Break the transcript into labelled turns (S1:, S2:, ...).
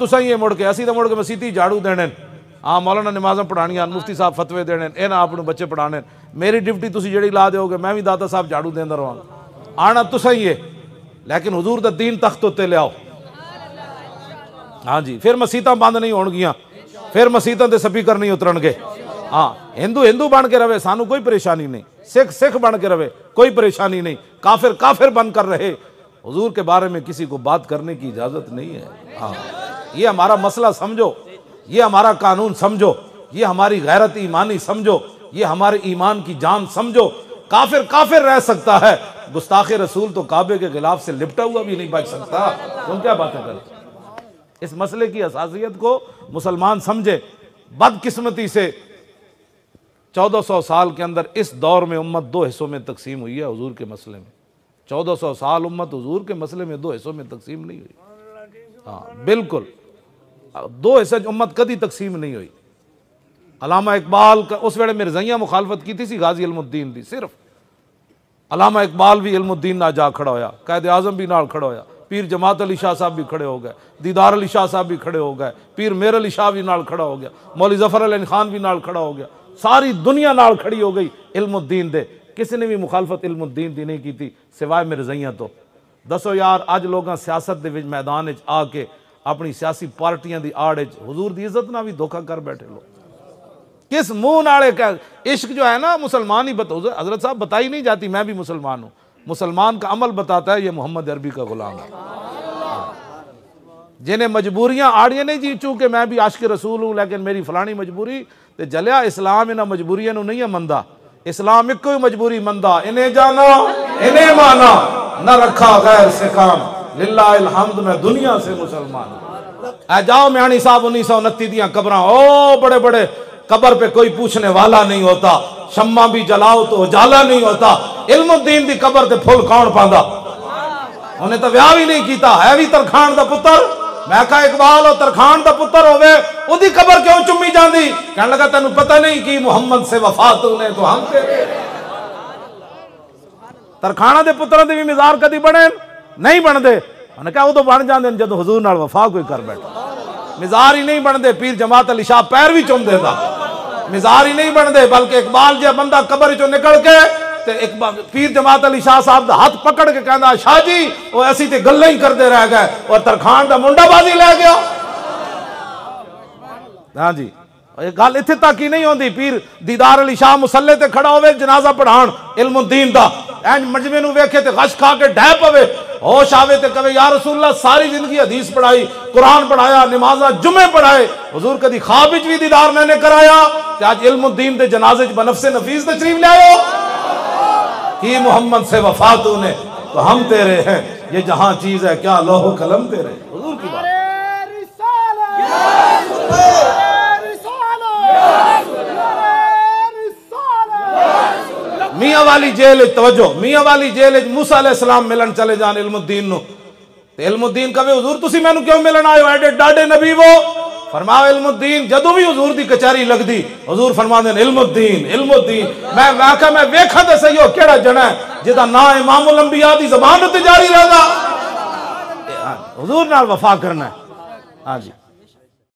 S1: तुसा ही मुड़ के असी तो मुड़ के मसीती झाड़ू देने, हाँ मौलाना नमाज़ां पढ़ानियां, मुफ्ती साहब फतवे देने, इन्हें अपने बच्चे पढ़ाने, मेरी ड्यूटी तुसी जेड़ी ला दोगे मैं भी दाता साहब झाड़ू देंदा रहां। आना तुसा ही है, लेकिन हुजूर दा दीन तख्त उत्ते ले आओ। हाँ जी, फिर मसीतां बंद नहीं होणगियां, फिर मसीतां दे स्पीकर नहीं उतरनगे। हाँ, हिंदू हिंदू बन के रहे, सानू कोई परेशानी नहीं, सिख सिख बन के रहे, कोई परेशानी नहीं, काफिर काफिर बन कर रहे, हुजूर के बारे में किसी को बात करने की इजाजत नहीं है। हाँ, ये हमारा मसला समझो, ये हमारा कानून समझो, ये हमारी गैरत ईमानी समझो, ये हमारे ईमान की जान समझो। काफिर काफिर रह सकता है, गुस्ताखे रसूल तो काबे के खिलाफ से लिपटा हुआ भी नहीं बच सकता। तुम क्या बातें करते? इस मसले की असासियत को मुसलमान समझे। बदकिस्मती से 1400 साल के अंदर इस दौर में उम्मत दो हिस्सों में तकसीम हुई है हुजूर के मसले में। 1400 साल उम्मत हुजूर के मसले में दो हिस्सों में तकसीम नहीं हुई। हाँ बिल्कुल, दो हिस्से उम्मत कभी तकसीम नहीं हुई। अलामा इकबाल का उस वेले मिर्ज़ाइयां मुखालफत की थी, गाजी इल्मुद्दीन दी, सिर्फ अलामा इकबाल भी इल्मुद्दीन ना जा खड़ा होया, कायद आज़म भी नाल खड़ा होया, पीर जमात अली शाह साहब भी खड़े हो गए, दीदार अली शाह साहब भी खड़े हो गए, पीर मेर अली शाह भी नाल खड़ा हो गया, मौलवी ज़फ़र अली खान भी नाल खड़ा हो गया, सारी दुनिया नाल खड़ी हो गई इल्मुद्दीन दे। किसी ने भी मुखालफत इल्मुद्दीन दी नहीं की थी सिवाय मिर्ज़ाइयां। तो दसो यार, अज लोग सियासत दे विच मैदान आके अपनी सियासी पार्टियां दी आड़ हुजूर दी इज्जत ना भी धोखा कर बैठे लोग। किस मुंह नाले का इश्क जो है ना, मुसलमान ही बताओ, हजरत साहब बताई नहीं जाती, मैं भी मुसलमान हूँ, मुसलमान का अमल बताता है ये मोहम्मद अरबी का गुलाम है। जिन्हें मजबूरियां आड़ियां नहीं जी, चूंकि मैं भी आशिक रसूल हूं, लेकिन मेरी फलानी मजबूरी ते जलिया। इस्लाम इन्हां मजबूरियां नूं नहीं मनदा, इस्लाम एक कोई मजबूरी मनदा, इन्हें जाना इन्हें माना, न रखा गैर से काम, लिल्लाहिल हम्द मैं दुनिया से मुसलमान। आ जाओ म्याणी साहब 1929 दियां कबरां, ओ बड़े बड़े कबर पे कोई पूछने वाला नहीं होता, शम्मा भी जलाओ तो उजाला नहीं होता। इल्मुद्दीन दी कबर ते फुल कौन पांदा? उन्हें तो ब्याह भी नहीं कीता, है भी तरखान दा पुत्र। मैं कहा इकबाल और तरखान दा पुत्र होवे, उदी कबर क्यों चुम्मी जांदी? कहने लगा तेनू पता नहीं कि मुहम्मद से वफा तूने तो हम तेरे। तरखाना दे पुत्रां दे भी मिजार कदी बने नहीं बनदे। उन्हें कहा उदों बन जांदे जदों हुजूर नाल वफा कोई कर बैठा। मिजार ही नहीं बनते, पीर जमात अली शाह पैर भी चुम देता, मिजार ही नहीं बनते। बल्कि इकबाल जो बंदा कबर चो निकल के ते पीर जमात अली शाह साहब का हाथ पकड़ के कहना, शाह जी वो ऐसी ते गल्लां ही करते रह गए और तरखान का मुंडाबाजी लै गया। हाँ जी, गल इत्थे तक ही नहीं होती। पीर दीदार अली शाह मुसल्ले ते खड़ा होवे, जनाजा पढ़ाण इल्मुद्दीन दा, एंज मजमे नूं वेखे ते गश खा के ढह पवे, होश आवे ते कहे या रसूलल्लाह सारी जिंदगी हदीस पढ़ाई, कुरान पढ़ाया, नमाज़ां जुमे पढ़ाए, हुजूर कदी ख्वाब विच भी दीदार मैंने कराया, ते आज इल्मुद्दीन दे जनाजे च बनफसे नफीस तशरीफ ले आयो कि मोहम्मद से वफा तूने तो हम तेरे हैं, ये जहां चीज है क्या लौह कलम तेरे। हुजूर की बात। मियां वाली जेल तवज्जो, मियां वाली जेल मूसा अलैहिस्सलाम मिलन चले जान इल्मुद्दीन नु, ते इल्मुद्दीन कहे हुजूर तुसी मैनू क्यों मिलन आए हो, एडे डाडे नबी वो। फरमाओ इल्मुद्दीन जदों भी हुजूर दी कचहरी लगदी हुजूर फरमांदे ने इल्मुद्दीन इल्मुद्दीन। मैं आखा मैं वेखा ते सही हो केड़ा जना है जिदा ना इमामुल अंबिया दी ज़बान ते जारी रहदा, हुजूर नाल वफा करना है। हाँ जी।